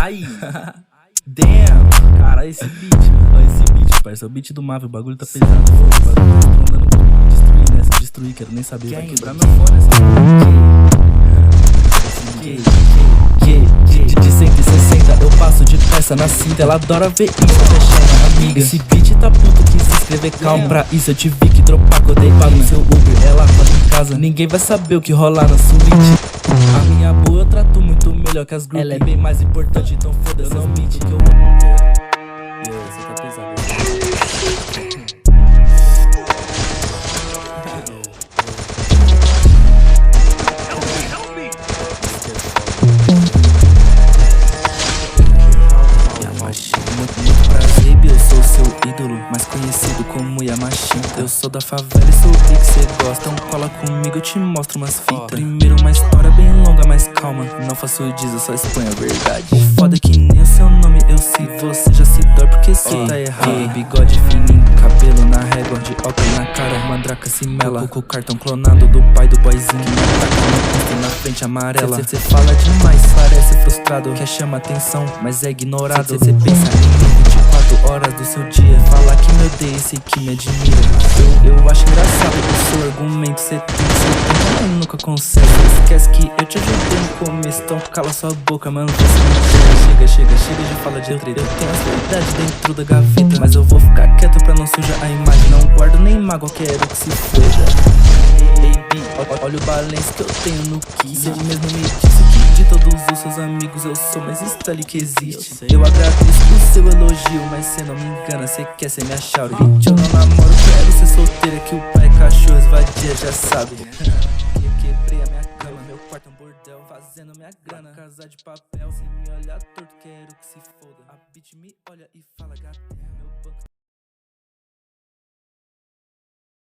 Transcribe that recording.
Ai, damn. Cara, esse beat, mano. Olha esse beat, parça. O beat do Marvel, o bagulho tá pesado. O bagulho tá mandando destruir, né? Se destruir, quero nem saber. Vai quebrar meu fone de 160 eu passo de peça na cinta. Ela adora ver isso, até chama amiga. Esse beat tá puto, quis se inscrever, calma. Pra isso eu tive que dropar, codei pago no seu Uber. Ela faz em casa, ninguém vai saber o que rolar na suíte. A minha boa eu trato muito melhor que as group. Ela é bem mais importante, então foda-se, não mente que eu você tá pesado. Muito prazer, eu sou seu ídolo, mais conhecido como Yamashita. Eu sou da favela e sou o que cê gosta. Então cola comigo, eu te mostro umas fitas. Primeiro uma história bem longa, mas calma. Não faço disso, eu só exponho a verdade. O foda é que nem o seu nome eu sei. Você já se dói porque cê tá errado. Bigode fininho, cabelo na régua, de óculos na cara, mandraca se mela. Com o cartão clonado do pai do boyzinho que me ataca no rosto na frente amarela. Cê fala demais, parece frustrado, quer chamar atenção, mas é ignorado. Cê pensa em mim 24 horas do seu dia, falar que me odeia, sei que me admira. Eu acho engraçado o seu argumento, cê tem mas nunca consegue. Esquece que eu te ajudei no começo, então cala sua boca, mano. Chega de falar de treta. Eu tenho as verdades dentro da gaveta, mas eu vou ficar quieto pra não sujar a imagem. Não guardo nem mágoa, quero que se foda. Baby, olha o balanço que eu tenho no kit. Você mesmo me disse que de todos os seus amigos eu sou mais style que existe. Eu agradeço o seu elogio, mas cê não me engana, cê quer ser minha chauri. Eu não namoro, quero ser solteira, que o pai é cachorro, esvadia, já sabe. Eu quebrei a minha cama, meu quarto é um bordel, fazendo minha grana, casa de papel. Se me olhar torto, quero que se foda. A bitch me olha e fala, gata.